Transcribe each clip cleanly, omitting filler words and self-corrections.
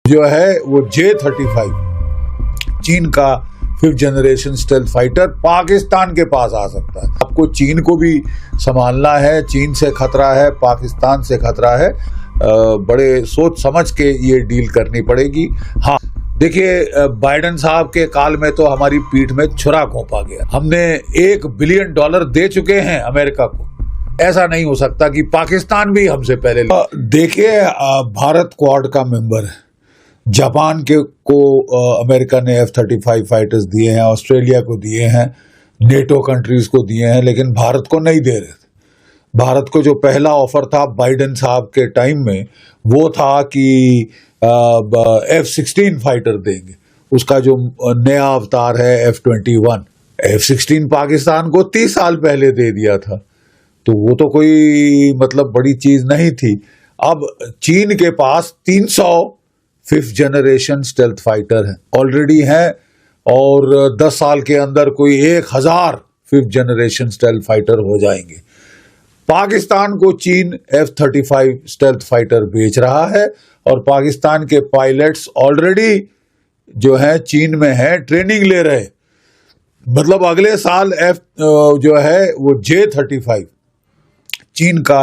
जो है वो J-35 चीन का 5th generation stealth fighter Pakistan के पास आ सकता है। आपको चीन को भी संभालना है, चीन से खतरा है, पाकिस्तान से खतरा है। बड़े सोच समझ के ये डील करनी पड़ेगी। हाँ देखिए, बाइडेन साहब के काल में तो हमारी पीठ में छुरा घोंपा गया। हमने $1 बिलियन दे चुके हैं अमेरिका को। ऐसा नहीं हो सकता कि पाकिस्तान भी हमसे पहले देखिए, भारत क्वाड का मेंबर है। जापान को अमेरिका ने F-35 फाइटर्स दिए हैं, ऑस्ट्रेलिया को दिए हैं, नेटो कंट्रीज को दिए हैं, लेकिन भारत को नहीं दे रहे थे। भारत को जो पहला ऑफर था बाइडेन साहब के टाइम में, वो था कि F-16 फाइटर देंगे। उसका जो नया अवतार है F-21, F-16 पाकिस्तान को 30 साल पहले दे दिया था, तो वो तो कोई मतलब बड़ी चीज नहीं थी। अब चीन के पास 300 5th जनरेशन स्टेल्थ फाइटर है ऑलरेडी है, और 10 साल के अंदर कोई 1000 5th जनरेशन स्टेल्थ फाइटर हो जाएंगे। पाकिस्तान को चीन F-35 स्टेल्थ फाइटर बेच रहा है, और पाकिस्तान के पायलट्स ऑलरेडी जो है चीन में है, ट्रेनिंग ले रहे। मतलब अगले साल जो है वो J-35 चीन का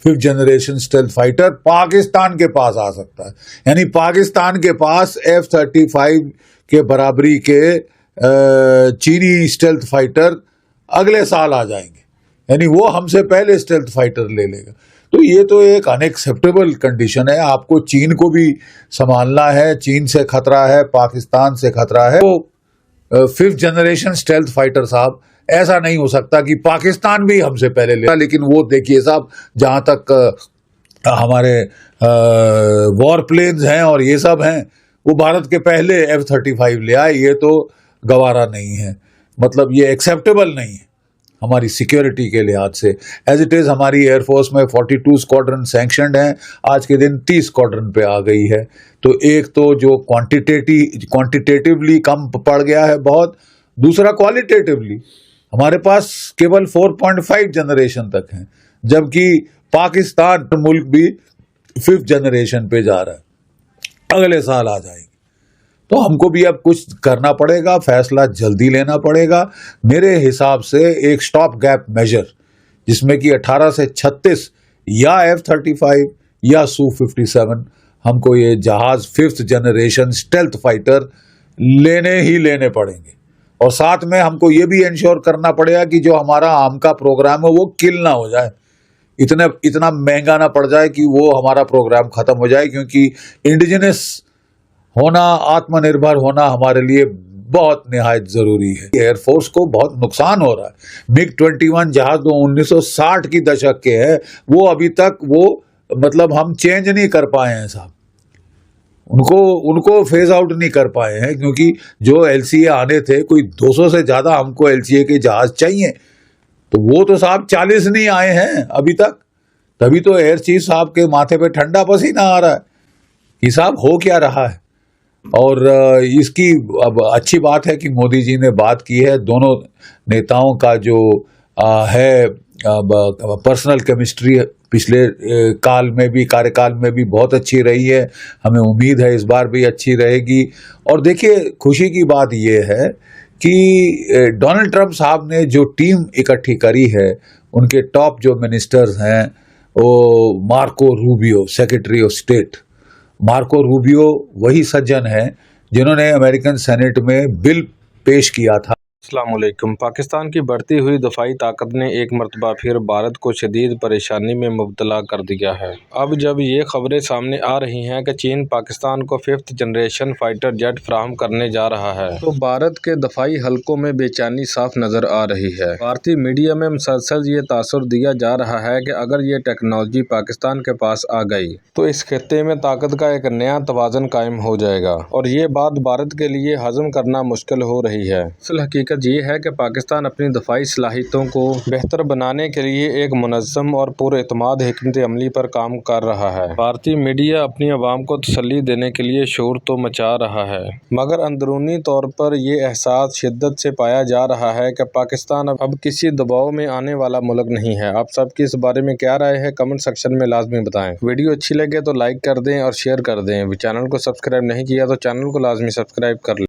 5th generation stealth fighter Pakistan के पास आ सकता है। यानी पाकिस्तान के पास F-35 के बराबरी के चीनी स्टेल्थ फाइटर अगले साल आ जाएंगे, यानी वो हमसे पहले स्टेल्थ फाइटर ले लेगा। तो ये तो एक अनएक्सेप्टेबल कंडीशन है। आपको चीन को भी संभालना है, चीन से खतरा है, पाकिस्तान से खतरा है। तो 5th जनरेशन स्टेल्थ फाइटर साहब, ऐसा नहीं हो सकता कि पाकिस्तान भी हमसे पहले ले। लेकिन वो देखिए साहब, जहां तक हमारे वॉर प्लेन्स हैं और ये सब हैं, वो भारत के पहले F-35 ले आए। ये तो गवारा नहीं है, मतलब ये एक्सेप्टेबल नहीं है हमारी सिक्योरिटी के लिहाज से। एज इट इज हमारी एयरफोर्स में 42 स्क्वाड्रन सैंक्शनड हैं, आज के दिन 30 स्क्वाड्रन पे आ गई है। तो एक तो जो क्वांटिटेटिवली कम पड़ गया है बहुत, दूसरा क्वालिटेटिवली हमारे पास केवल 4.5 जनरेशन तक हैं, जबकि पाकिस्तान मुल्क भी 5th जनरेशन पे जा रहा है, अगले साल आ जाएगी। तो हमको भी अब कुछ करना पड़ेगा, फैसला जल्दी लेना पड़ेगा। मेरे हिसाब से एक स्टॉप गैप मेजर, जिसमें कि 18 से 36 या F-35 या Su-57, हमको ये जहाज 5th जनरेशन स्टेल्थ फाइटर लेने पड़ेंगे। और साथ में हमको ये भी इंश्योर करना पड़ेगा कि जो हमारा आम का प्रोग्राम है वो किल ना हो जाए, इतना महंगा ना पड़ जाए कि वो हमारा प्रोग्राम खत्म हो जाए। क्योंकि इंडिजिनस होना, आत्मनिर्भर होना हमारे लिए बहुत निहायत जरूरी है। एयरफोर्स को बहुत नुकसान हो रहा है। MiG-21 जहाज जो 1960 की दशक के हैं, वो अभी तक वो मतलब हम चेंज नहीं कर पाए हैं साहब, उनको फेज आउट नहीं कर पाए हैं, क्योंकि जो LCA आने थे, कोई 200 से ज्यादा हमको LCA के जहाज चाहिए, तो वो तो साहब 40 नहीं आए हैं अभी तक। तभी तो एयर चीफ साहब के माथे पे ठंडा पसीना आ रहा है कि साहब हो क्या रहा है। और इसकी अब अच्छी बात है कि मोदी जी ने बात की है। दोनों नेताओं का जो है पर्सनल केमिस्ट्री पिछले कार्यकाल में भी बहुत अच्छी रही है। हमें उम्मीद है इस बार भी अच्छी रहेगी। और देखिए, खुशी की बात यह है कि डोनाल्ड ट्रंप साहब ने जो टीम इकट्ठी करी है, उनके टॉप जो मिनिस्टर्स हैं, वो Marco Rubio, secretary of state Marco Rubio, वही सज्जन हैं जिन्होंने अमेरिकन सेनेट में बिल पेश किया था। अस्सलाम वालेकुम। पाकिस्तान की बढ़ती हुई दफाई ताकत ने एक मरतबा फिर भारत को शदीद परेशानी में मुब्तला कर दिया है। अब जब ये खबरें सामने आ रही हैं कि चीन पाकिस्तान को 5th जनरेशन फाइटर जेट फराहम करने जा रहा है, तो भारत के दफाई हलकों में बेचैनी साफ नजर आ रही है। भारतीय मीडिया में मुसलसल ये तासुर दिया जा रहा है कि अगर ये टेक्नोलॉजी पाकिस्तान के पास आ गई तो इस खित्ते में ताकत का एक नया तवाज़ुन कायम हो जाएगा, और ये बात भारत के लिए हजम करना मुश्किल हो रही है। असल हकीकत हकीकत ये है कि पाकिस्तान अपनी दफाई सलाहियतों को बेहतर बनाने के लिए एक मुनज़्ज़म और पुरएतमाद हिकमत अमली पर काम कर रहा है। भारतीय मीडिया अपनी आवाम को तसल्ली देने के लिए शोर तो मचा रहा है, मगर अंदरूनी तौर पर यह एहसास शिद्दत से पाया जा रहा है कि पाकिस्तान अब किसी दबाव में आने वाला मुल्क नहीं है। आप सबकी इस बारे में क्या राय है, कमेंट सेक्शन में लाजमी बताएं। वीडियो अच्छी लगे तो लाइक कर दें और शेयर कर दें। चैनल को सब्सक्राइब नहीं किया तो चैनल को लाजमी सब्सक्राइब कर लें।